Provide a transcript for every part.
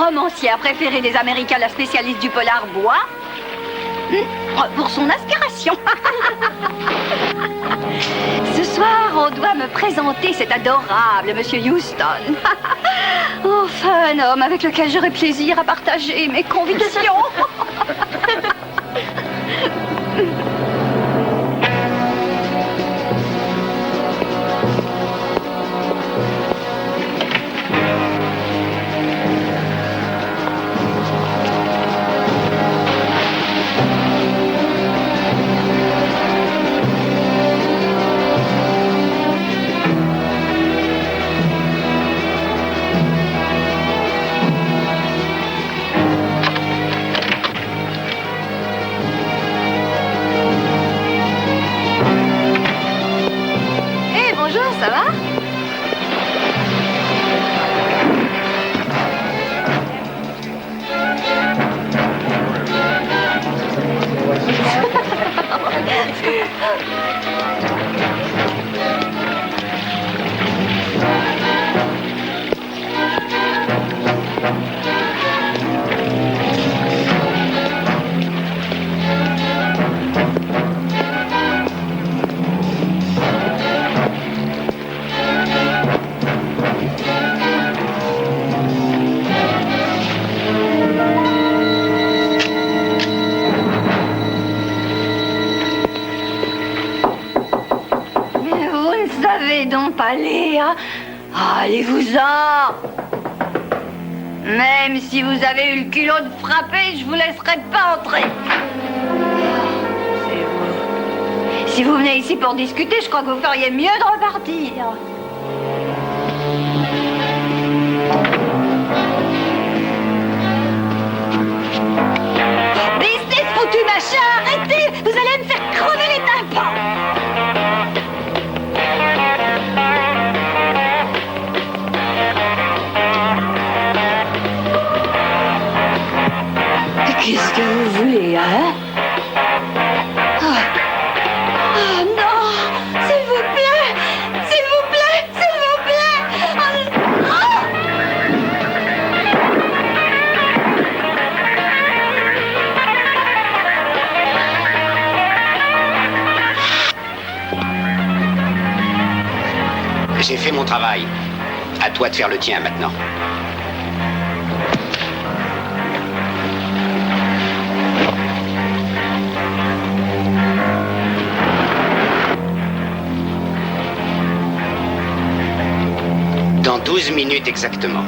romancière préférée des Américains, la spécialiste du polar bois. Pour son inspiration. Ce soir, on doit me présenter cet adorable Monsieur Houston. Enfin, un homme avec lequel j'aurai plaisir à partager mes convictions. Ça va? Donc pas Léa. Allez-vous-en. Même si vous avez eu le culot de frapper, je vous laisserai pas entrer. C'est vous. Si vous venez ici pour discuter, je crois que vous feriez mieux de repartir. Baissez ce foutu machin, arrêtez. Vous allez me faire crever les tympans. Qu'est-ce que vous voulez, hein? Oh non! S'il vous plaît! S'il vous plaît! S'il vous plaît! J'ai fait mon travail. À toi de faire le tien maintenant. Dans 12 minutes exactement.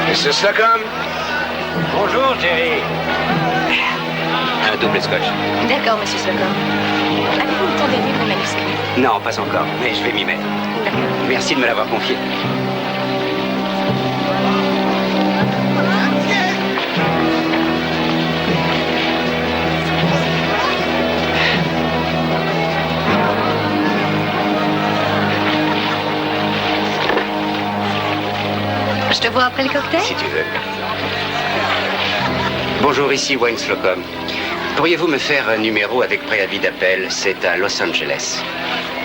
Monsieur Slocum. Bonjour, Jerry. Un double scotch. D'accord, monsieur Slocum. Avez-vous le temps de lire le manuscrit? Non, pas encore, mais je vais m'y mettre. Merci de me l'avoir confié. Je te vois après le cocktail? Si tu veux. Bonjour, ici Wayne Slocum. Pourriez-vous me faire un numéro avec préavis d'appel? C'est à Los Angeles.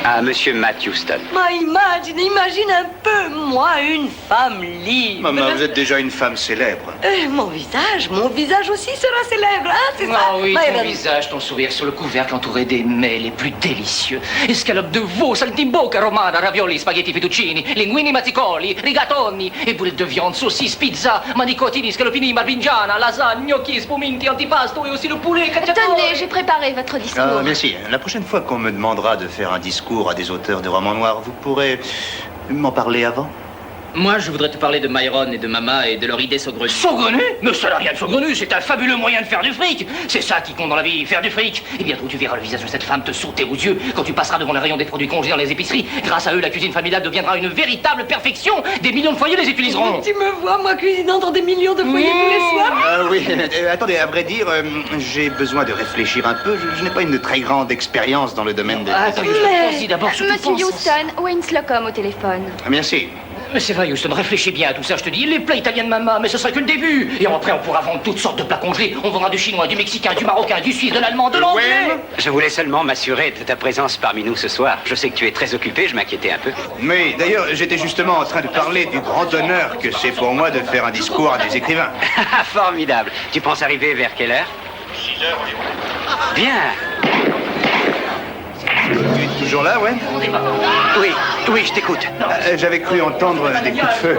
À Monsieur Matt Houston. Imagine un peu, moi, une femme libre. Maman, vous êtes déjà une femme célèbre. Mon visage aussi sera célèbre, hein, c'est ça? Ah oui, ton Myron. visage, ton sourire sur le couvercle entouré des mets les plus délicieux. Escalope de veau, saltimbocca romana, ravioli, spaghetti fettuccini, linguini mazzicoli, rigatoni, e boulette de viande, saucisse, pizza, manicotini, scalopini, marvingiana, lasagne, gnocchi, spuminti, antipasto et aussi le poulet cacciatore. Tenez, j'ai préparé votre discours. Ah, merci. La prochaine fois qu'on me demandera de faire un discours à des auteurs de romans noirs, vous pourrez m'en parler avant? Moi, je voudrais te parler de Myron et de Mama et de leur idée saugrenue. Saugrenue? Mais ça n'a rien de saugrenu, c'est un fabuleux moyen de faire du fric. C'est ça qui compte dans la vie, faire du fric. Et bientôt, tu verras le visage de cette femme te sauter aux yeux quand tu passeras devant le rayon des produits congelés dans les épiceries. Grâce à eux, la cuisine familiale deviendra une véritable perfection. Des millions de foyers les utiliseront. Tu me vois, moi, cuisinant dans des millions de foyers tous les soirs? Oui, attendez, à vrai dire, j'ai besoin de réfléchir un peu. Je n'ai pas une très grande expérience dans le domaine des... Attends, pense-y d'abord ce que tu Monsieur penses. Houston, Wayne Slocum au téléphone. Merci. Mais c'est vrai, Houston, réfléchis bien à tout ça, je te dis. Les plats italiens de Mama, mais ce sera que le début. Et après, on pourra vendre toutes sortes de plats congelés. On vendra du chinois, du mexicain, du marocain, du suisse, de l'allemand, de l'anglais. Je voulais seulement m'assurer de ta présence parmi nous ce soir. Je sais que tu es très occupé, je m'inquiétais un peu. Mais d'ailleurs, j'étais justement en train de parler du grand honneur que c'est pour moi de faire un discours à des écrivains. Formidable. Tu penses arriver vers quelle heure? 6 heures environ. Bien. Tu es toujours là, ouais? Oui, je t'écoute. J'avais cru entendre des coups de feu.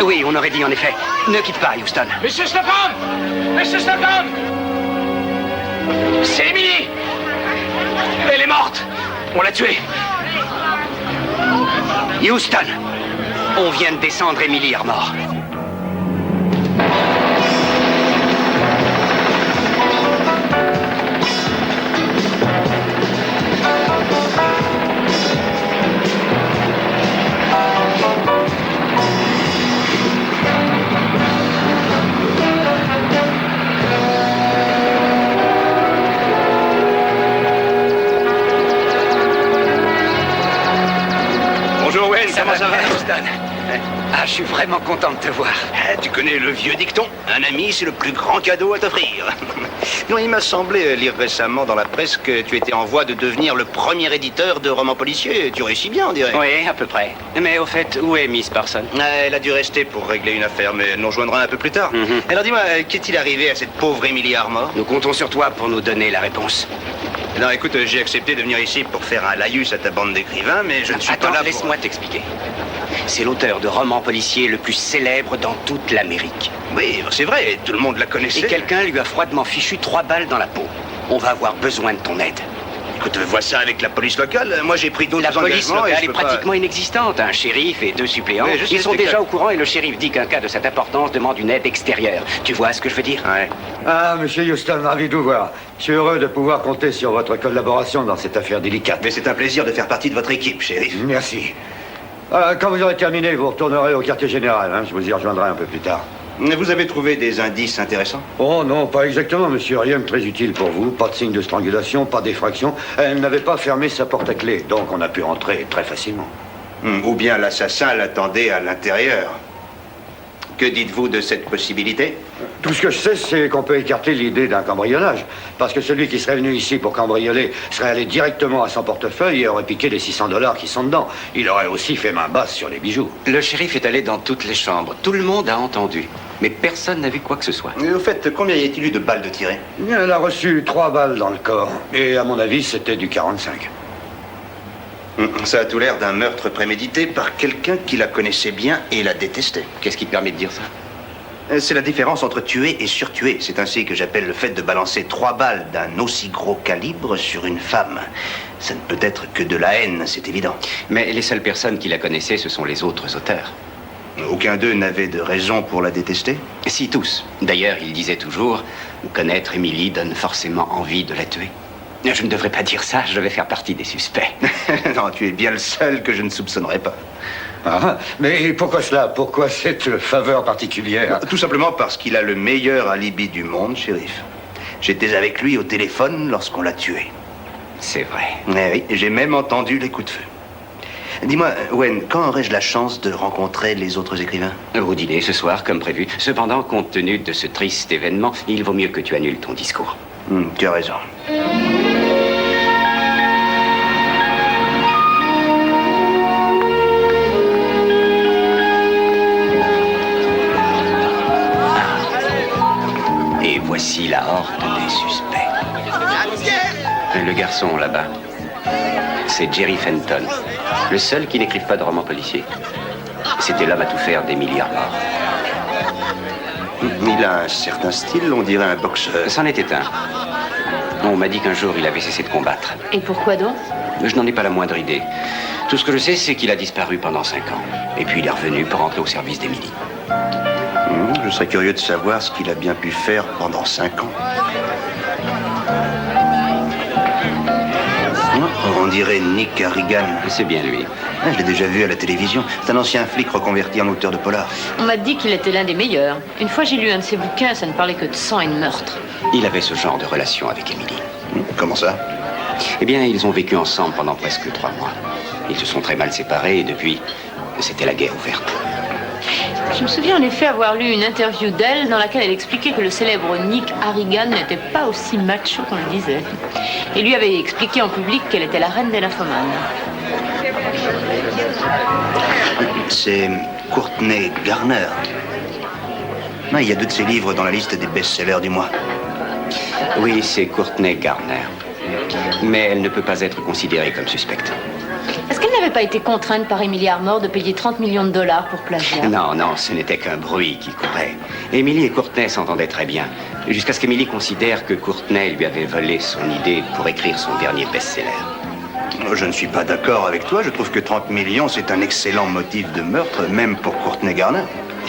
Oui, on aurait dit en effet. Ne quitte pas, Houston. Monsieur Slocum! Monsieur Slocum! C'est Emily! Elle est morte! On l'a tuée! Houston, on vient de descendre Emily Armor. Bonjour, Wayne, comment ça va? Houston? Ah, je suis vraiment content de te voir. Tu connais le vieux dicton? Un ami, c'est le plus grand cadeau à t'offrir. Non, il m'a semblé lire récemment dans la presse que tu étais en voie de devenir le premier éditeur de romans policiers. Tu réussis bien, on dirait. Oui, à peu près. Mais au fait, où est Miss Parson? Elle a dû rester pour régler une affaire, mais elle nous rejoindra un peu plus tard. Mhm. Alors dis-moi, qu'est-il arrivé à cette pauvre Emily Armor? Nous comptons sur toi pour nous donner la réponse. Non, écoute, j'ai accepté de venir ici pour faire un laïus à ta bande d'écrivains, mais je ne suis Attends, pas là pour... laisse-moi t'expliquer. C'est l'auteur de romans policiers le plus célèbre dans toute l'Amérique. Oui, c'est vrai, tout le monde la connaissait. Et quelqu'un lui a froidement fichu 3 balles dans la peau. On va avoir besoin de ton aide. Écoute, vois ça avec la police locale. Moi, j'ai pris d'autres La police engagements et locale je est peux pas- pratiquement inexistante. Un shérif et 2 suppléants. Oui, je sais, Ils sont c'est déjà que- au courant et le shérif dit qu'un cas de cette importance demande une aide extérieure. Tu vois ce que je veux dire? Ouais. Ah, monsieur Houston, ravi de vous voir. Je suis heureux de pouvoir compter sur votre collaboration dans cette affaire délicate. Mais c'est un plaisir de faire partie de votre équipe, shérif. Merci. Quand vous aurez terminé, vous retournerez au quartier général. Hein. Je vous y rejoindrai un peu plus tard. Vous avez trouvé des indices intéressants? Oh non, pas exactement, monsieur. Rien de très utile pour vous. Pas de signe de strangulation, pas d'effraction. Elle n'avait pas fermé sa porte à clé, donc on a pu rentrer très facilement. Ou bien l'assassin l'attendait à l'intérieur. Que dites-vous de cette possibilité? Tout ce que je sais, c'est qu'on peut écarter l'idée d'un cambriolage. Parce que celui qui serait venu ici pour cambrioler serait allé directement à son portefeuille et aurait piqué les $600 qui sont dedans. Il aurait aussi fait main basse sur les bijoux. Le shérif est allé dans toutes les chambres. Tout le monde a entendu. Mais personne n'a vu quoi que ce soit. Au fait, combien y a-t-il eu de balles de tirées? Elle a reçu 3 balles dans le corps. Et à mon avis, c'était du 45. Ça a tout l'air d'un meurtre prémédité par quelqu'un qui la connaissait bien et la détestait. Qu'est-ce qui te permet de dire ça? C'est la différence entre tuer et surtuer. C'est ainsi que j'appelle le fait de balancer 3 balles d'un aussi gros calibre sur une femme. Ça ne peut être que de la haine, c'est évident. Mais les seules personnes qui la connaissaient, ce sont les autres auteurs. Aucun d'eux n'avait de raison pour la détester? Si, tous. D'ailleurs, il disait toujours, connaître Emily donne forcément envie de la tuer. Je ne devrais pas dire ça, je vais faire partie des suspects. Non, tu es bien le seul que je ne soupçonnerais pas. Ah, mais pourquoi cela? Pourquoi cette faveur particulière? Tout simplement parce qu'il a le meilleur alibi du monde, shérif. J'étais avec lui au téléphone lorsqu'on l'a tué. C'est vrai. Eh oui, j'ai même entendu les coups de feu. Dis-moi, Wen, quand aurais-je la chance de rencontrer les autres écrivains? Au dîner ce soir, comme prévu. Cependant, compte tenu de ce triste événement, il vaut mieux que tu annules ton discours. Tu as raison. voici la horde des suspects. Le garçon là-bas, c'est Jerry Fenton, le seul qui n'écrive pas de romans policiers. C'était l'homme à tout faire d'Emily Armor. Il a un certain style, on dirait un boxeur. C'en était un. On m'a dit qu'un jour il avait cessé de combattre. Et pourquoi donc? Je n'en ai pas la moindre idée. Tout ce que je sais, c'est qu'il a disparu pendant 5 ans. Et puis il est revenu pour entrer au service d'Emily. Je serais curieux de savoir ce qu'il a bien pu faire pendant 5 ans. On dirait Nick Harrigan. C'est bien lui. Je l'ai déjà vu à la télévision. C'est un ancien flic reconverti en auteur de polar. On m'a dit qu'il était l'un des meilleurs. Une fois, j'ai lu un de ses bouquins, ça ne parlait que de sang et de meurtre. Il avait ce genre de relation avec Emily. Comment ça? Eh bien, ils ont vécu ensemble pendant presque 3 mois. Ils se sont très mal séparés et depuis, c'était la guerre ouverte. Je me souviens en effet avoir lu une interview d'elle dans laquelle elle expliquait que le célèbre Nick Harrigan n'était pas aussi macho qu'on le disait. Et lui avait expliqué en public qu'elle était la reine des lymphomanes. C'est Courtney Garner. Il y a 2 de ses livres dans la liste des best-sellers du mois. Oui, c'est Courtney Garner. Mais elle ne peut pas être considérée comme suspecte. Est-ce qu'elle n'avait pas été contrainte par Emily Armor de payer 30 millions de dollars pour plagiat? Non, non, ce n'était qu'un bruit qui courait. Emily et Courtney s'entendaient très bien, jusqu'à ce qu'Emily considère que Courtney lui avait volé son idée pour écrire son dernier best-seller. Je ne suis pas d'accord avec toi. Je trouve que 30 millions, c'est un excellent motif de meurtre, même pour Courtney Garner.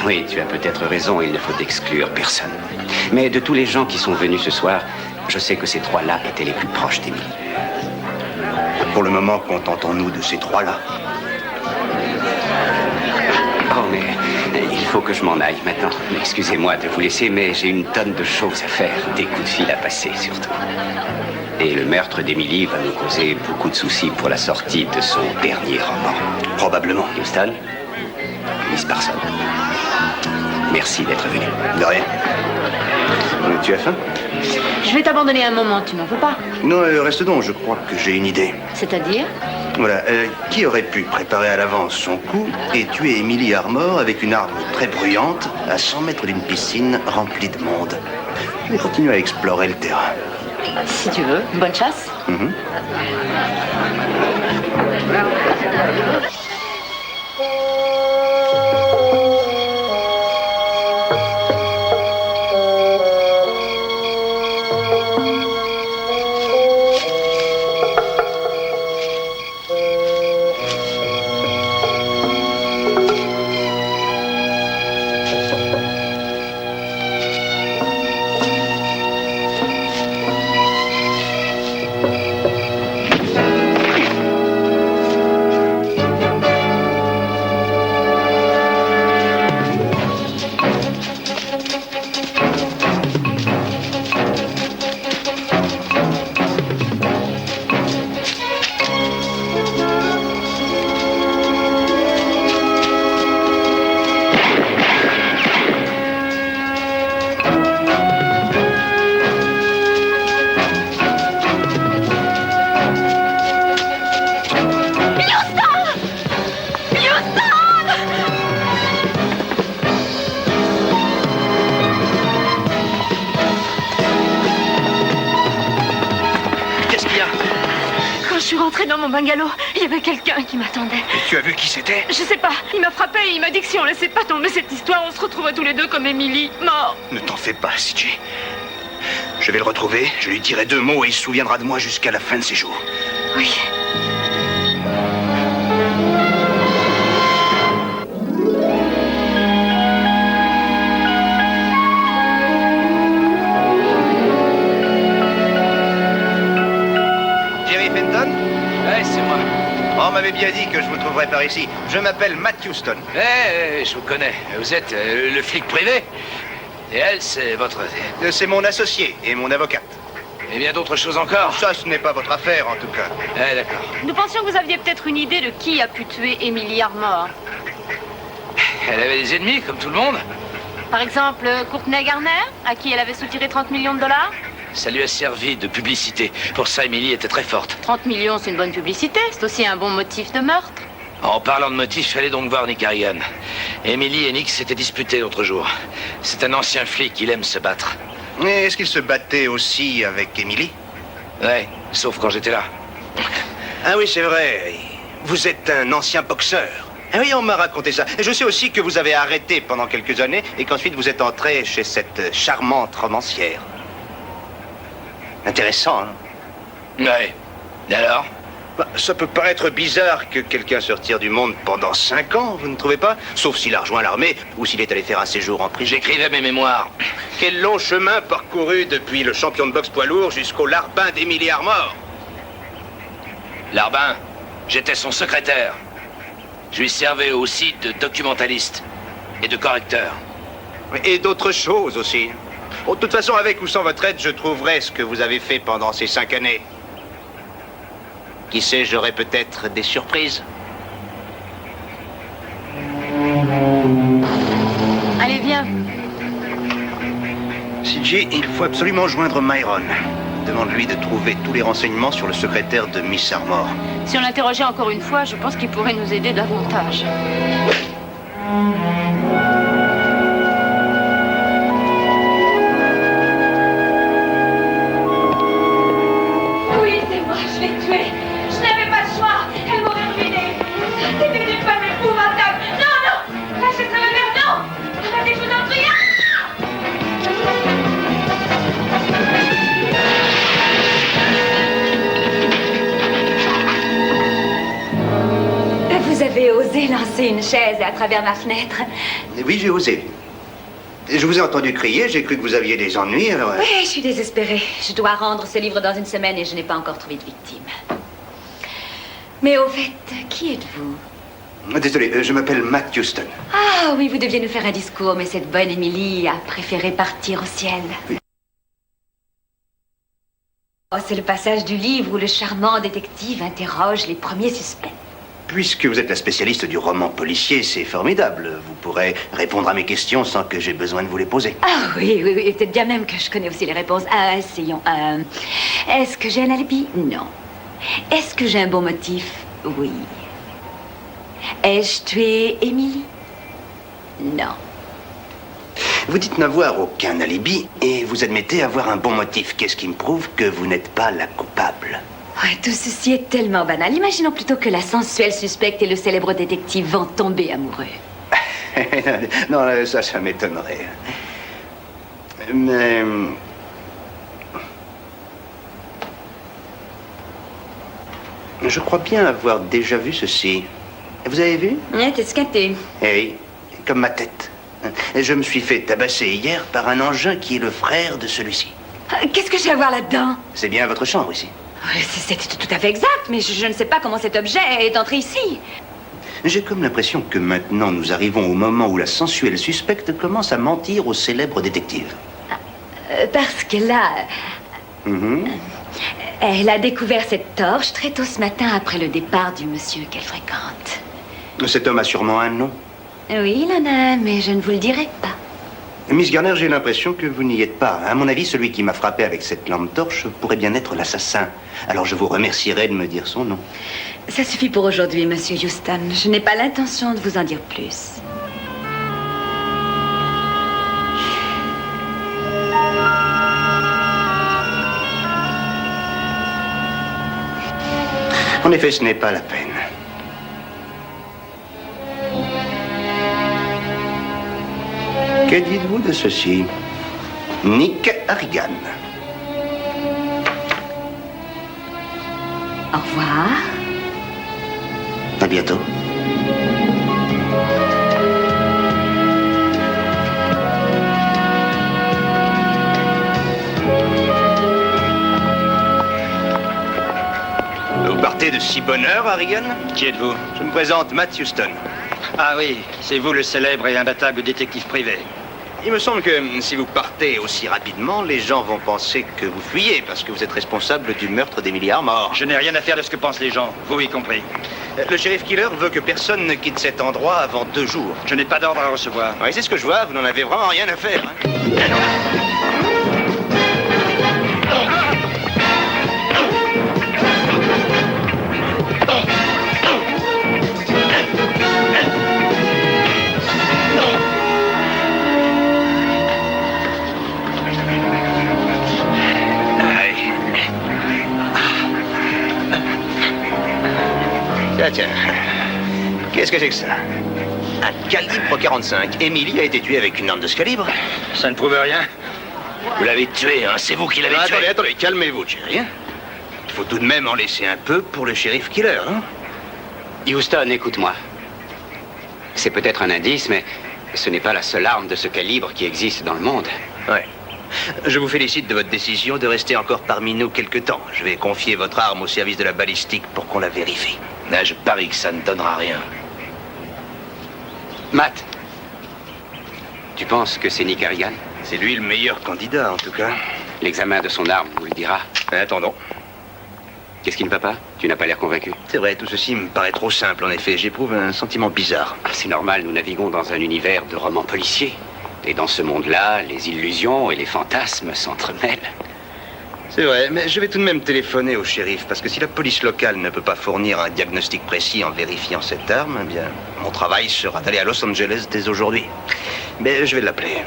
Oui, tu as peut-être raison, il ne faut exclure personne. Mais de tous les gens qui sont venus ce soir, je sais que ces 3-là étaient les plus proches d'Emily. Pour le moment, contentons-nous de ces 3-là. Oh, mais il faut que je m'en aille maintenant. Excusez-moi de vous laisser, mais j'ai une tonne de choses à faire, des coups de fil à passer surtout. Et le meurtre d'Emily va nous causer beaucoup de soucis pour la sortie de son dernier roman. Probablement. Houston, Miss Parson, merci d'être venu. De rien. Tu as faim? Je vais t'abandonner un moment, tu n'en veux pas? Non, reste donc, je crois que j'ai une idée. C'est-à-dire? Voilà, qui aurait pu préparer à l'avance son coup et tuer Emily Armor avec une arme très bruyante à 100 mètres d'une piscine remplie de monde? Je vais continuer à explorer le terrain. Si tu veux, bonne chasse. Dans mon bungalow, il y avait quelqu'un qui m'attendait. Et tu as vu qui c'était? Je sais pas, il m'a frappé et il m'a dit que si on laissait pas tomber cette histoire, on se retrouverait tous les deux comme Emily, mort. Ne t'en fais pas, CJ. Je vais le retrouver, je lui dirai 2 mots et il se souviendra de moi jusqu'à la fin de ses jours. Oui. On m'avait bien dit que je vous trouverais par ici. Je m'appelle Matt Houston. Je vous connais. Vous êtes le flic privé? Et elle, c'est votre... C'est mon associé et mon avocate. Et bien d'autres choses encore? Ça, ce n'est pas votre affaire, en tout cas. D'accord. Nous pensions que vous aviez peut-être une idée de qui a pu tuer Emily Armor. Elle avait des ennemis, comme tout le monde. Par exemple, Courtney Garner, à qui elle avait soutiré 30 millions de dollars. Ça lui a servi de publicité. Pour ça, Emily était très forte. 30 millions, c'est une bonne publicité. C'est aussi un bon motif de meurtre. En parlant de motif, fallait donc voir Nick Harrigan. Emily et Nick s'étaient disputés l'autre jour. C'est un ancien flic, il aime se battre. Et est-ce qu'il se battait aussi avec Emily? Ouais, sauf quand j'étais là. Ah oui, c'est vrai. Vous êtes un ancien boxeur. Ah oui, on m'a raconté ça. Et je sais aussi que vous avez arrêté pendant quelques années et qu'ensuite vous êtes entré chez cette charmante romancière. Intéressant, hein? Ouais. Et alors? Bah, ça peut paraître bizarre que quelqu'un se retire du monde pendant 5 ans, vous ne trouvez pas? Sauf s'il a rejoint l'armée ou s'il est allé faire un séjour en prison. J'écrivais mes mémoires. Quel long chemin parcouru depuis le champion de boxe poids lourd jusqu'au larbin d'Emily Armor. Larbin, j'étais son secrétaire. Je lui servais aussi de documentaliste et de correcteur. Et d'autres choses aussi. Bon, de toute façon, avec ou sans votre aide, je trouverai ce que vous avez fait pendant ces 5 années. Qui sait, j'aurai peut-être des surprises. Allez, viens. CJ, il faut absolument joindre Myron. Demande-lui de trouver tous les renseignements sur le secrétaire de Miss Armor. Si on l'interrogeait encore une fois, je pense qu'il pourrait nous aider davantage. Oui, c'est moi, je l'ai tuée. Je n'avais pas le choix. Elle m'aurait ruinée. C'était une femme épouvantable. Non, non, lâchez ça, ma mère, non. Arrêtez, je vous en prie. Vous avez osé lancer une chaise à travers ma fenêtre. Oui, j'ai osé. Je vous ai entendu crier, j'ai cru que vous aviez des ennuis, alors... Oui, je suis désespérée. Je dois rendre ce livre dans une semaine et je n'ai pas encore trouvé de victime. Mais au fait, qui êtes-vous? Désolé, je m'appelle Matt Houston. Ah oui, vous deviez nous faire un discours, mais cette bonne Emily a préféré partir au ciel. Oui. Oh, c'est le passage du livre où le charmant détective interroge les premiers suspects. Puisque vous êtes la spécialiste du roman policier, c'est formidable. Vous pourrez répondre à mes questions sans que j'ai besoin de vous les poser. Ah oui, oui, oui, peut-être bien même que je connais aussi les réponses. Ah, essayons. Est-ce que j'ai un alibi? Non. Est-ce que j'ai un bon motif? Oui. Ai-je tué Emily? Non. Vous dites n'avoir aucun alibi et vous admettez avoir un bon motif. Qu'est-ce qui me prouve que vous n'êtes pas la coupable? Ouais, tout ceci est tellement banal. Imaginons plutôt que la sensuelle suspecte et le célèbre détective vont tomber amoureux. Non, ça m'étonnerait. Mais... je crois bien avoir déjà vu ceci. Vous avez vu? Ouais, t'es squatté. Eh oui, comme ma tête. Je me suis fait tabasser hier par un engin qui est le frère de celui-ci. Qu'est-ce que j'ai à voir là-dedans? C'est bien votre chambre ici. C'était tout à fait exact, mais je ne sais pas comment cet objet est entré ici. J'ai comme l'impression que maintenant nous arrivons au moment où la sensuelle suspecte commence à mentir au célèbre détective. Parce que là, Mhm. elle a découvert cette torche très tôt ce matin après le départ du monsieur qu'elle fréquente. Cet homme a sûrement un nom. Oui, il en a un, mais je ne vous le dirai pas. Miss Garner, j'ai l'impression que vous n'y êtes pas. À mon avis, celui qui m'a frappé avec cette lampe torche pourrait bien être l'assassin. Alors je vous remercierai de me dire son nom. Ça suffit pour aujourd'hui, monsieur Houston. Je n'ai pas l'intention de vous en dire plus. En effet, ce n'est pas la peine. Que dites-vous de ceci? Nick Harrigan. Au revoir. À bientôt. Vous partez de si bonne heure, Harrigan? Qui êtes-vous? Je me présente, Matt Houston. Ah oui, c'est vous le célèbre et imbattable détective privé. Il me semble que si vous partez aussi rapidement, les gens vont penser que vous fuyez parce que vous êtes responsable du meurtre d'Emily Armor. Je n'ai rien à faire de ce que pensent les gens, vous y compris. Le shérif Killer veut que personne ne quitte cet endroit avant 2 jours. Je n'ai pas d'ordre à recevoir. Oui, c'est ce que je vois, vous n'en avez vraiment rien à faire. Hein. bah tiens. Qu'est-ce que c'est que ça? Un calibre 45. Émilie a été tuée avec une arme de ce calibre. Ça ne prouve rien. Vous l'avez tué, hein? C'est vous qui l'avez tué. Attendez, calmez-vous, Jerry. Il faut tout de même en laisser un peu pour le shérif killer, hein? Houston, écoute-moi. C'est peut-être un indice, mais ce n'est pas la seule arme de ce calibre qui existe dans le monde. Ouais. Je vous félicite de votre décision de rester encore parmi nous quelque temps. Je vais confier votre arme au service de la balistique pour qu'on la vérifie. Là, je parie que ça ne donnera rien. Matt, tu penses que c'est Nick Harrigan? C'est lui le meilleur candidat, en tout cas. L'examen de son arme nous le dira. Attendons. Qu'est-ce qui ne va pas? Tu n'as pas l'air convaincu. C'est vrai, tout ceci me paraît trop simple, en effet. J'éprouve un sentiment bizarre. Ah, c'est normal, nous naviguons dans un univers de romans policiers. Et dans ce monde-là, les illusions et les fantasmes s'entremêlent. C'est vrai, mais je vais tout de même téléphoner au shérif, parce que si la police locale ne peut pas fournir un diagnostic précis en vérifiant cette arme, eh bien, mon travail sera d'aller à Los Angeles dès aujourd'hui. Mais je vais l'appeler.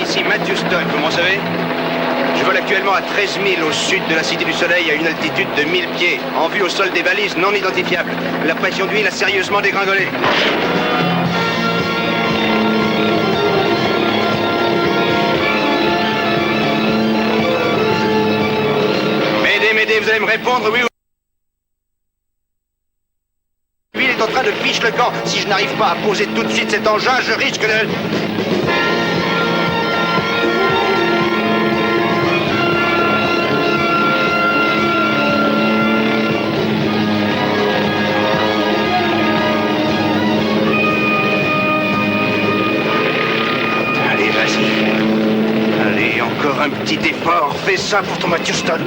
Ici Matt Houston, vous m'en savez? Je vole actuellement à 13 000 au sud de la Cité du Soleil à une altitude de 1000 pieds, en vue au sol des balises non identifiables. La pression d'huile a sérieusement dégringolé. M'aidez, vous allez me répondre, oui ou... L'huile est en train de fiche le camp. Si je n'arrive pas à poser tout de suite cet engin, je risque de... Encore un petit effort, fais ça pour ton Matt Houston.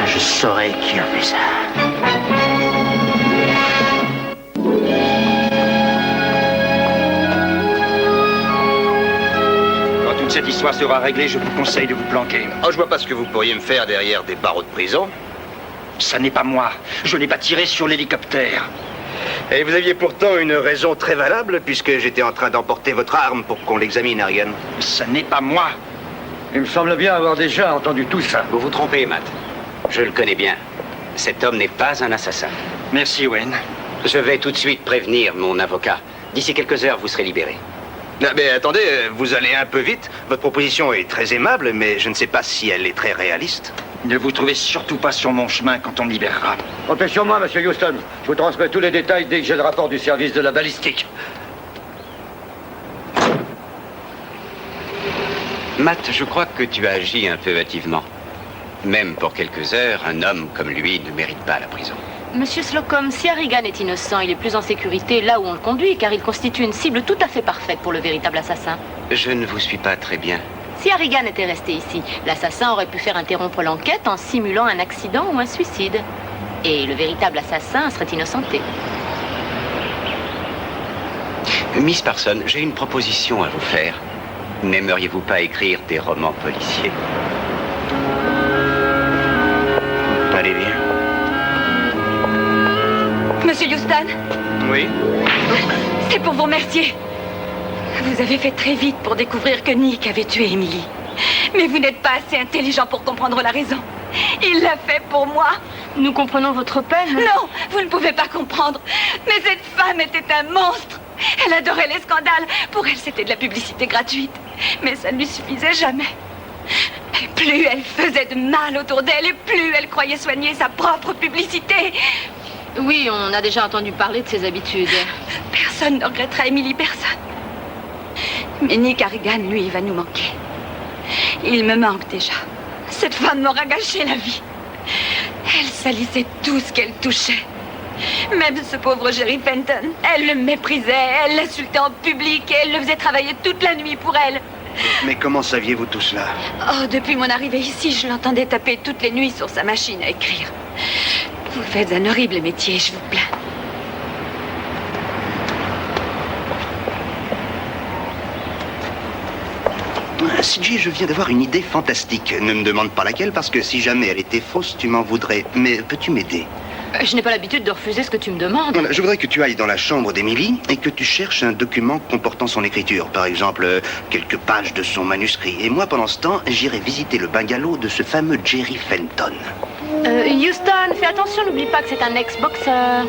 Je saurais qui a fait ça. Quand toute cette histoire sera réglée, je vous conseille de vous planquer. Oh, je vois pas ce que vous pourriez me faire derrière des barreaux de prison. Ça n'est pas moi. Je n'ai pas tiré sur l'hélicoptère. Et vous aviez pourtant une raison très valable, puisque j'étais en train d'emporter votre arme pour qu'on l'examine, Harrigan. Ça n'est pas moi. Il me semble bien avoir déjà entendu tout ça. Vous vous trompez, Matt. Je le connais bien. Cet homme n'est pas un assassin. Merci, Wayne. Je vais tout de suite prévenir mon avocat. D'ici quelques heures, vous serez libéré. Non, mais attendez, vous allez un peu vite. Votre proposition est très aimable, mais je ne sais pas si elle est très réaliste. Ne vous trouvez surtout pas sur mon chemin quand on me libérera. Comptez sur moi, monsieur Houston. Je vous transmets tous les détails dès que j'ai le rapport du service de la balistique. Matt, je crois que tu as agi un peu hâtivement. Même pour quelques heures, un homme comme lui ne mérite pas la prison. Monsieur Slocum, si Harrigan est innocent, il est plus en sécurité là où on le conduit, car il constitue une cible tout à fait parfaite pour le véritable assassin. Je ne vous suis pas très bien. Si Harrigan était resté ici, l'assassin aurait pu faire interrompre l'enquête en simulant un accident ou un suicide. Et le véritable assassin serait innocenté. Miss Parson, j'ai une proposition à vous faire. N'aimeriez-vous pas écrire des romans policiers? Allez, viens. Houston, Oui. c'est pour vous remercier. Vous avez fait très vite pour découvrir que Nick avait tué Emily. Mais vous n'êtes pas assez intelligent pour comprendre la raison. Il l'a fait pour moi. Nous comprenons votre peine. Non, vous ne pouvez pas comprendre. Mais cette femme était un monstre. Elle adorait les scandales. Pour elle, c'était de la publicité gratuite. Mais ça ne lui suffisait jamais. Et plus elle faisait de mal autour d'elle, et plus elle croyait soigner sa propre publicité. Oui, on a déjà entendu parler de ses habitudes. Personne ne regrettera Emily, personne. Mais Nick Harrigan, lui, il va nous manquer. Il me manque déjà. Cette femme m'aura gâché la vie. Elle salissait tout ce qu'elle touchait. Même ce pauvre Jerry Fenton. Elle le méprisait, elle l'insultait en public et elle le faisait travailler toute la nuit pour elle. Mais comment saviez-vous tout cela? Oh, depuis mon arrivée ici, je l'entendais taper toutes les nuits sur sa machine à écrire. Vous faites un horrible métier, je vous plains. CJ, je viens d'avoir une idée fantastique. Ne me demande pas laquelle, parce que si jamais elle était fausse, tu m'en voudrais. Mais peux-tu m'aider? Je n'ai pas l'habitude de refuser ce que tu me demandes. Voilà, je voudrais que tu ailles dans la chambre d'Emily et que tu cherches un document comportant son écriture. Par exemple, quelques pages de son manuscrit. Et moi, pendant ce temps, j'irai visiter le bungalow de ce fameux Jerry Fenton. Houston, fais attention, n'oublie pas que c'est un ex-boxeur.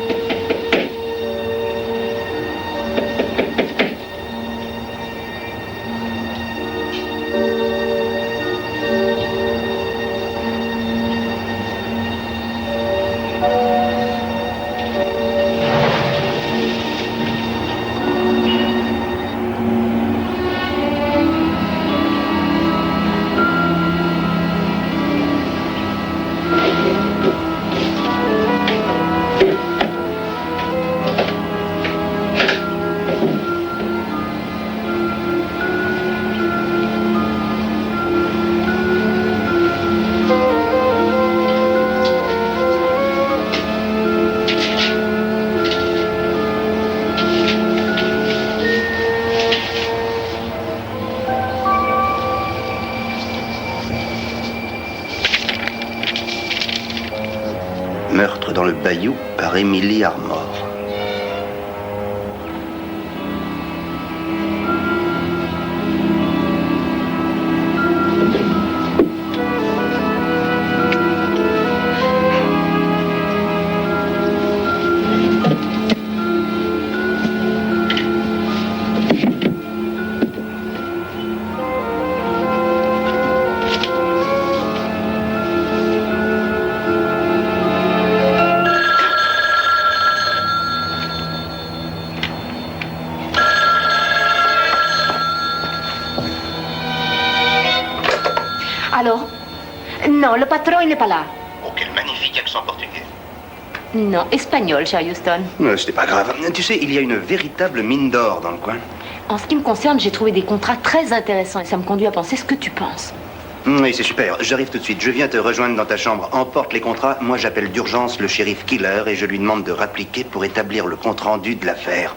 Meurtre dans le bayou par Emily Armor. Alors? Non, le patron, il n'est pas là. Oh, quel magnifique accent portugais. Non, espagnol, cher Houston. C'est pas grave. Tu sais, il y a une véritable mine d'or dans le coin. En ce qui me concerne, j'ai trouvé des contrats très intéressants et ça me conduit à penser ce que tu penses. Oui, c'est super. J'arrive tout de suite. Je viens te rejoindre dans ta chambre. Emporte les contrats. Moi, j'appelle d'urgence le shérif Killer et je lui demande de rappliquer pour établir le compte-rendu de l'affaire.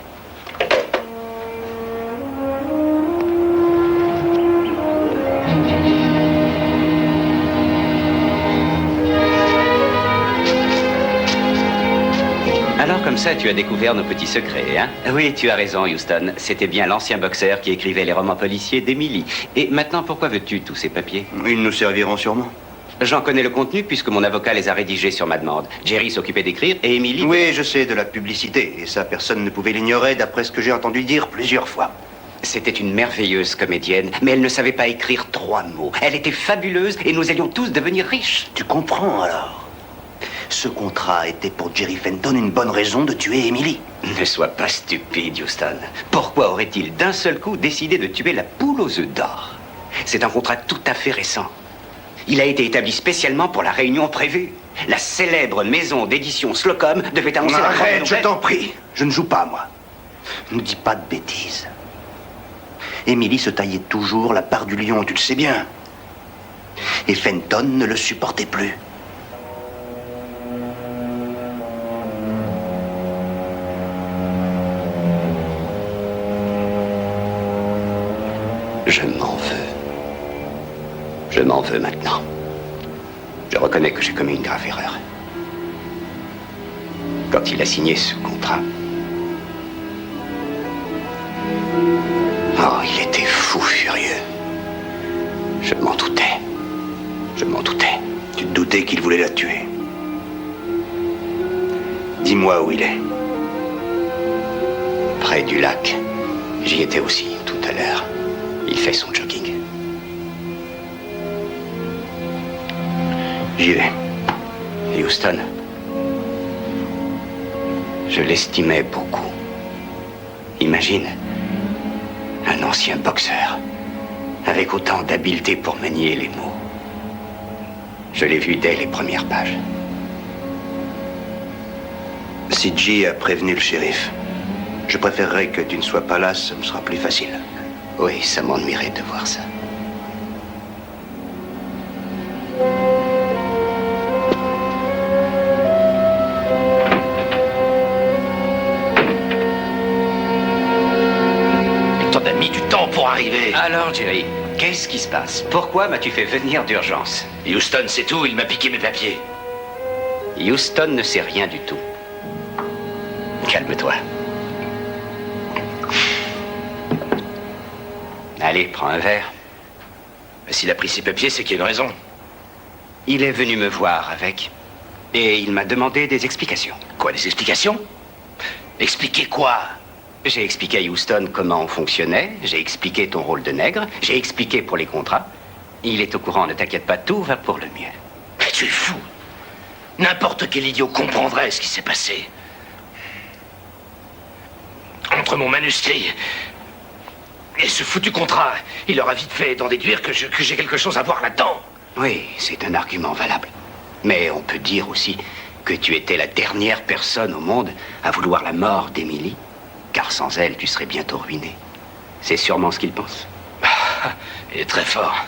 Alors comme ça, tu as découvert nos petits secrets, hein? Oui, tu as raison, Houston. C'était bien l'ancien boxeur qui écrivait les romans policiers d'Emily. Et maintenant, pourquoi veux-tu tous ces papiers? Ils nous serviront sûrement. J'en connais le contenu puisque mon avocat les a rédigés sur ma demande. Jerry s'occupait d'écrire et Emily... Oui, je sais, de la publicité. Et ça, personne ne pouvait l'ignorer d'après ce que j'ai entendu dire plusieurs fois. C'était une merveilleuse comédienne, mais elle ne savait pas écrire 3 mots. Elle était fabuleuse et nous allions tous devenir riches. Tu comprends, alors? Ce contrat était pour Jerry Fenton une bonne raison de tuer Emily. Ne sois pas stupide, Houston. Pourquoi aurait-il d'un seul coup décidé de tuer la poule aux œufs d'or? C'est un contrat tout à fait récent. Il a été établi spécialement pour la réunion prévue. La célèbre maison d'édition Slocum devait annoncer la Arrête, grande je nouvelle. t'en prie. Je ne joue pas, moi. Ne dis pas de bêtises. Emily se taillait toujours la part du lion, tu le sais bien. Et Fenton ne le supportait plus. Je m'en veux. Je m'en veux maintenant. Je reconnais que j'ai commis une grave erreur. Quand il a signé ce contrat. Oh, il était fou furieux. Je m'en doutais. Je m'en doutais. Tu te doutais qu'il voulait la tuer. Dis-moi où il est. Près du lac. J'y étais aussi tout à l'heure. Il fait son jogging. J'y vais. Houston, je l'estimais beaucoup. Imagine, un ancien boxeur, avec autant d'habileté pour manier les mots. Je l'ai vu dès les premières pages. Si G a prévenu le shérif, je préférerais que tu ne sois pas là, ça me sera plus facile. Oui, ça m'ennuierait de voir ça. Pour arriver. Alors, Jerry, qu'est-ce qui se passe? Pourquoi m'as-tu fait venir d'urgence? Houston, c'est tout, il m'a piqué mes papiers. Houston ne sait rien du tout. Calme-toi. Allez, prends un verre. Mais s'il a pris ses papiers, c'est qu'il y a une raison. Il est venu me voir avec. Et il m'a demandé des explications. Quoi, des explications? Expliquer quoi? J'ai expliqué à Houston comment on fonctionnait, j'ai expliqué ton rôle de nègre, j'ai expliqué pour les contrats. Il est au courant, ne t'inquiète pas, tout va pour le mieux. Mais tu es fou. N'importe quel idiot comprendrait ce qui s'est passé. Entre mon manuscrit et ce foutu contrat, il aura vite fait d'en déduire que j'ai quelque chose à voir là-dedans. Oui, c'est un argument valable. Mais on peut dire aussi que tu étais la dernière personne au monde à vouloir la mort d'Emily. Car sans elle, tu serais bientôt ruiné. C'est sûrement ce qu'il pense. Il est très fort.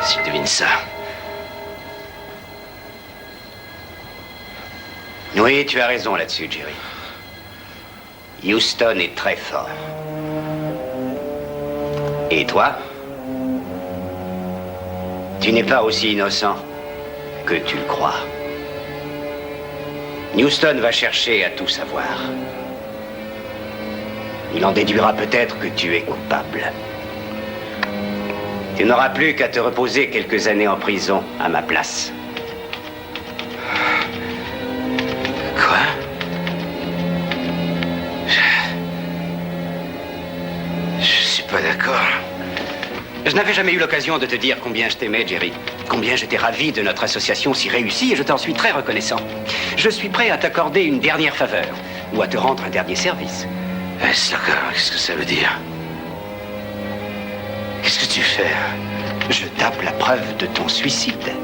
Si je devine ça. Oui, tu as raison là-dessus, Jerry. Houston est très fort. Et toi? Tu n'es pas aussi innocent que tu le crois. Houston va chercher à tout savoir. Il en déduira peut-être que tu es coupable. Tu n'auras plus qu'à te reposer quelques années en prison à ma place. Quoi? Je suis pas d'accord. Je n'avais jamais eu l'occasion de te dire combien je t'aimais, Jerry. Combien j'étais ravi de notre association si réussie et je t'en suis très reconnaissant. Je suis prêt à t'accorder une dernière faveur ou à te rendre un dernier service. Est-ce d'accord? Qu'est-ce que ça veut dire? Qu'est-ce que tu fais? Je tape la preuve de ton suicide.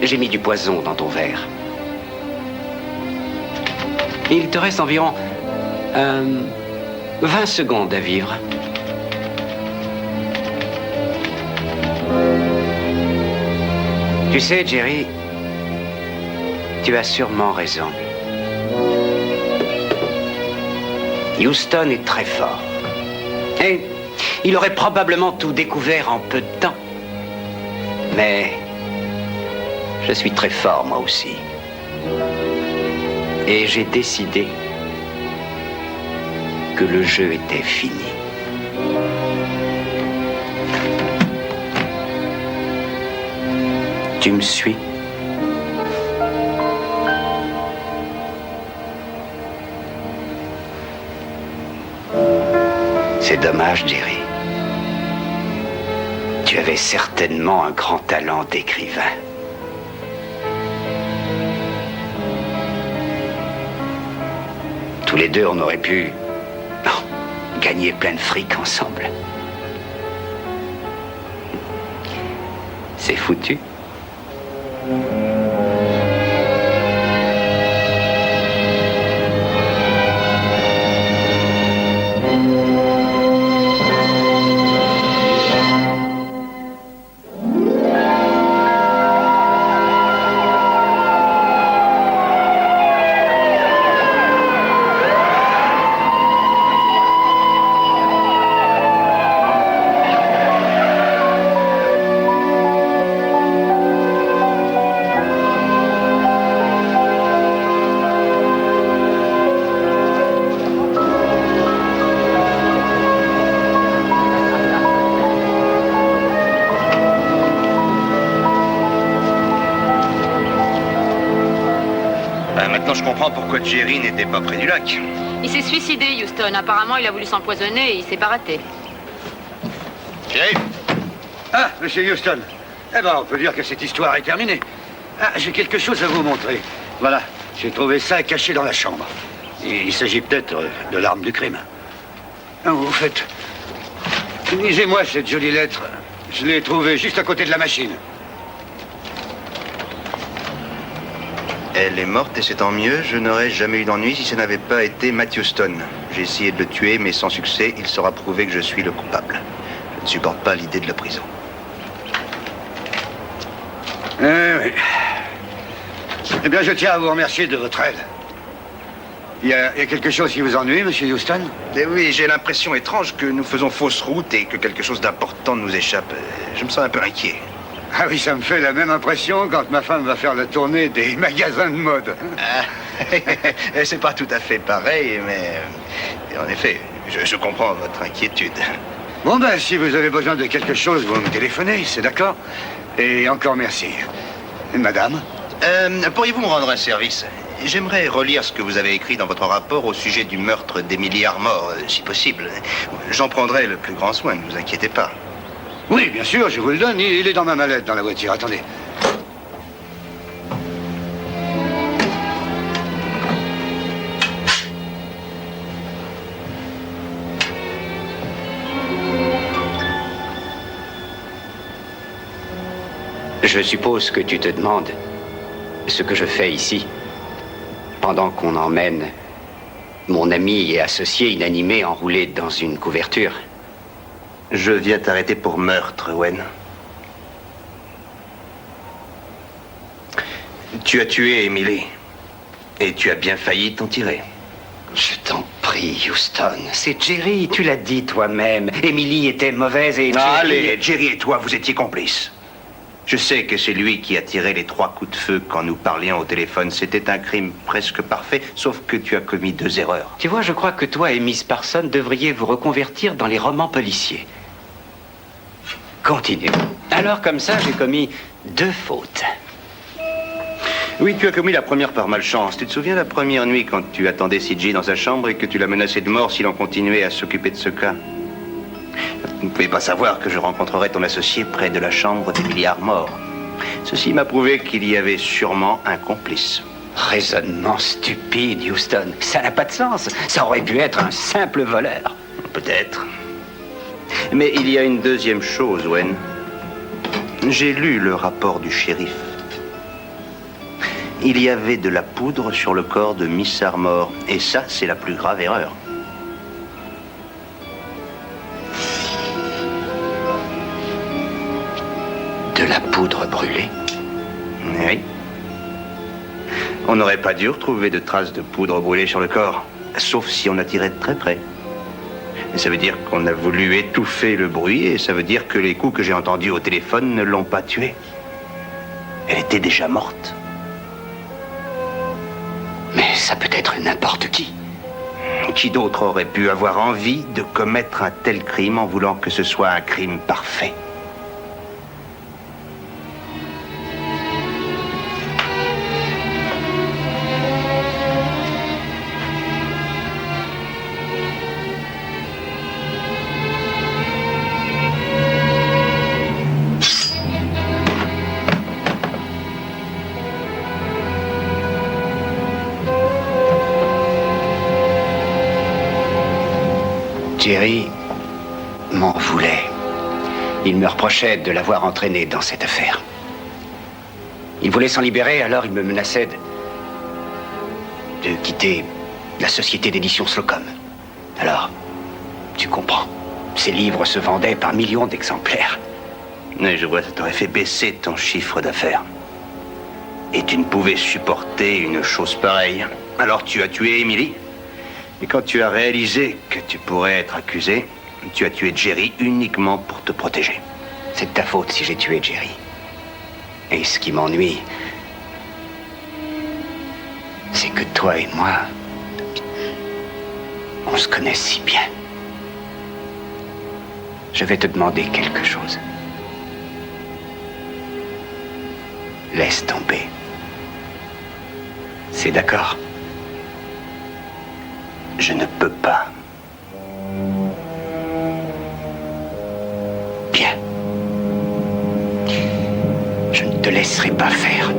J'ai mis du poison dans ton verre. Il te reste environ 20 secondes à vivre. Tu sais, Jerry, tu as sûrement raison. Houston est très fort. Et il aurait probablement tout découvert en peu de temps. Mais je suis très fort, moi aussi. Et j'ai décidé que le jeu était fini. Tu me suis? C'est dommage, Jerry. Tu avais certainement un grand talent d'écrivain. Tous les deux, on aurait pu gagner plein de fric ensemble. C'est foutu. comprends pourquoi Jerry n'était pas près du lac. Il s'est suicidé, Houston. Apparemment, il a voulu s'empoisonner et il s'est pas raté. Jerry. Ah, monsieur Houston. Eh ben, on peut dire que cette histoire est terminée. Ah, j'ai quelque chose à vous montrer. Voilà, j'ai trouvé ça caché dans la chambre. Il s'agit peut-être de l'arme du crime. Ah, au fait, lisez-moi cette jolie lettre. Je l'ai trouvée juste à côté de la machine. Elle est morte et c'est tant mieux. Je n'aurais jamais eu d'ennui si ce n'avait pas été Matthew Stone. J'ai essayé de le tuer, mais sans succès. Il sera prouvé que je suis le coupable. Je ne supporte pas l'idée de la prison. Oui. Eh bien, je tiens à vous remercier de votre aide. Il y a quelque chose qui vous ennuie, monsieur Houston? Eh oui, j'ai l'impression étrange que nous faisons fausse route et que quelque chose d'important nous échappe. Je me sens un peu inquiet. Ah oui, ça me fait la même impression quand ma femme va faire la tournée des magasins de mode. C'est pas tout à fait pareil, mais en effet, je comprends votre inquiétude. Bon ben, si vous avez besoin de quelque chose, vous me téléphonez, c'est d'accord? Et encore merci. Madame? Pourriez-vous me rendre un service? J'aimerais relire ce que vous avez écrit dans votre rapport au sujet du meurtre d'Emily Armor, si possible. J'en prendrai le plus grand soin, ne vous inquiétez pas. Oui, bien sûr, je vous le donne. Il est dans ma mallette, dans la voiture. Attendez. Je suppose que tu te demandes ce que je fais ici, pendant qu'on emmène mon ami et associé inanimé enroulé dans une couverture. Je viens t'arrêter pour meurtre, Owen. Tu as tué Emily. Et tu as bien failli t'en tirer. Je t'en prie, Houston. C'est Jerry, tu l'as dit toi-même. Emily était mauvaise et... Allez, Jerry et toi, vous étiez complices. Je sais que c'est lui qui a tiré les 3 coups de feu quand nous parlions au téléphone. C'était un crime presque parfait, sauf que tu as commis 2 erreurs. Tu vois, je crois que toi et Miss Parson devriez vous reconvertir dans les romans policiers. Continue. Alors, comme ça, j'ai commis 2 fautes. Oui, tu as commis la première par malchance. Tu te souviens la première nuit quand tu attendais CJ dans sa chambre et que tu l'as menacé de mort s'il en continuait à s'occuper de ce cas? Vous ne pouvez pas savoir que je rencontrerai ton associé près de la chambre d'Emily Armor. Ceci m'a prouvé qu'il y avait sûrement un complice. Raisonnement stupide, Houston. Ça n'a pas de sens. Ça aurait pu être un simple voleur. Peut-être. Mais il y a une deuxième chose, Owen. J'ai lu le rapport du shérif. Il y avait de la poudre sur le corps de Miss Armor. Et ça, c'est la plus grave erreur. De la poudre brûlée? Oui. On n'aurait pas dû retrouver de traces de poudre brûlée sur le corps, sauf si on a tiré de très près. Et ça veut dire qu'on a voulu étouffer le bruit, et ça veut dire que les coups que j'ai entendus au téléphone ne l'ont pas tuée. Elle était déjà morte. Mais ça peut être n'importe qui. Qui d'autre aurait pu avoir envie de commettre un tel crime en voulant que ce soit un crime parfait? Jerry m'en voulait. Il me reprochait de l'avoir entraîné dans cette affaire. Il voulait s'en libérer, alors il me menaçait de quitter la société d'édition Slocum. Alors, tu comprends, ces livres se vendaient par millions d'exemplaires. Mais je vois, ça t'aurait fait baisser ton chiffre d'affaires. Et tu ne pouvais supporter une chose pareille. Alors tu as tué Emily. Et quand tu as réalisé que tu pourrais être accusé, tu as tué Jerry uniquement pour te protéger. C'est de ta faute si j'ai tué Jerry. Et ce qui m'ennuie, c'est que toi et moi, on se connaît si bien. Je vais te demander quelque chose. Laisse tomber. C'est d'accord? Je ne peux pas. Bien. Je ne te laisserai pas faire.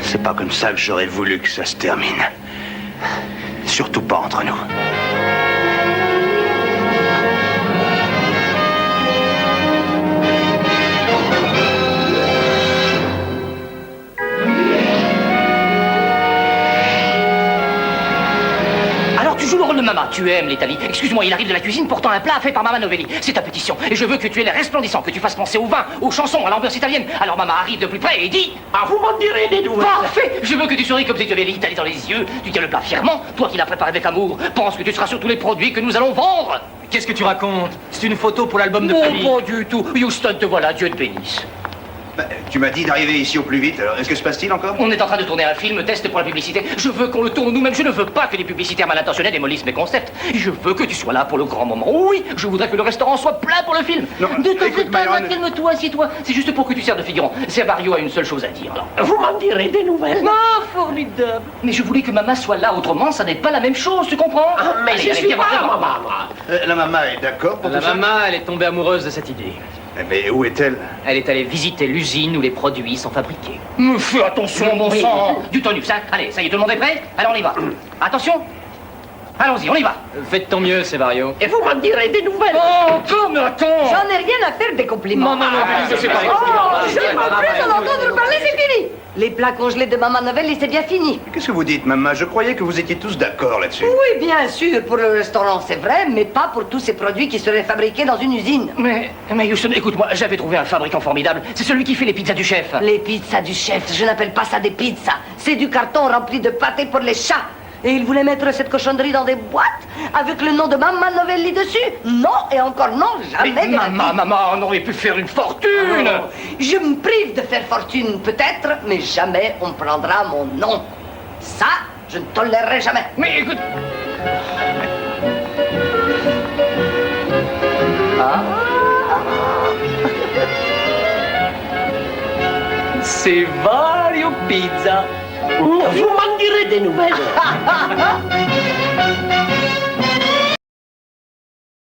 C'est pas comme ça que j'aurais voulu que ça se termine. Surtout pas entre nous. Alors tu joues le rôle de Mama, tu aimes l'Italie. Excuse-moi, il arrive de la cuisine portant un plat fait par Mama Novelli. C'est ta pétition. Et je veux que tu aies l'air resplendissant, que tu fasses penser au vin, aux chansons, à l'ambiance italienne. Alors Mama arrive de plus près et dit... Ah, vous m'en direz des nouvelles. Parfait. Je veux que tu souris comme si tu avais l'Italie dans les yeux. Tu tiens le plat fièrement. Toi qui l'as préparé avec amour, pense que tu seras sur tous les produits que nous allons vendre. Qu'est-ce que tu racontes? C'est une photo pour l'album de Non, famille. pas du tout. Houston, te voilà, Dieu te bénisse. Bah, tu m'as dit d'arriver ici au plus vite, alors est-ce que se passe-t-il encore? On est en train de tourner un film, test pour la publicité. Je veux qu'on le tourne nous-mêmes. Je ne veux pas que les publicitaires mal intentionnés démolissent mes concepts. Je veux que tu sois là pour le grand moment. Oui, je voudrais que le restaurant soit plein pour le film. Non, Ne t'en fais écoute, pas, Myron. calme-toi, assieds-toi. C'est juste pour que tu sers de figurant. Servario a une seule chose à dire. Alors. Vous m'en direz des nouvelles. Ah, formidable. Mais je voulais que maman soit là, autrement, ça n'est pas la même chose, tu comprends? Mais Allez, je allez, suis viens pas voir, la maman. maman, moi. La maman est d'accord pour La tout ça? maman, elle est tombée amoureuse de cette idée. Mais où est-elle? Elle est allée visiter l'usine où les produits sont fabriqués. Mais fais attention, bon sang. Du tonus, hein. Allez, ça y est, tout le monde est prêt? Alors on y va. Attention. Allons-y, on y va. Faites ton mieux, Sevario. Et vous m'en direz des nouvelles. Oh, encore, mais attends. J'en ai rien à faire des compliments. Non, je sais pas. Oh, je ne veux plus en entendre parler, c'est fini. Les plats congelés de Maman Novelli, c'est bien fini. Qu'est-ce que vous dites, maman? Je croyais que vous étiez tous d'accord là-dessus. Oui, bien sûr, pour le restaurant, c'est vrai, mais pas pour tous ces produits qui seraient fabriqués dans une usine. Mais Houston, écoute-moi, j'avais trouvé un fabricant formidable. C'est celui qui fait les pizzas du chef. Les pizzas du chef, je n'appelle pas ça des pizzas. C'est du carton rempli de pâté pour les chats. Et il voulait mettre cette cochonnerie dans des boîtes avec le nom de Maman Novelli dessus. Non, et encore non, jamais de la vie. Maman, on aurait pu faire une fortune. Je me prive de faire fortune, peut-être, mais jamais on prendra mon nom. Ça, je ne tolérerai jamais. Mais écoute... C'est Vario Pizza. Vous m'en direz des nouvelles.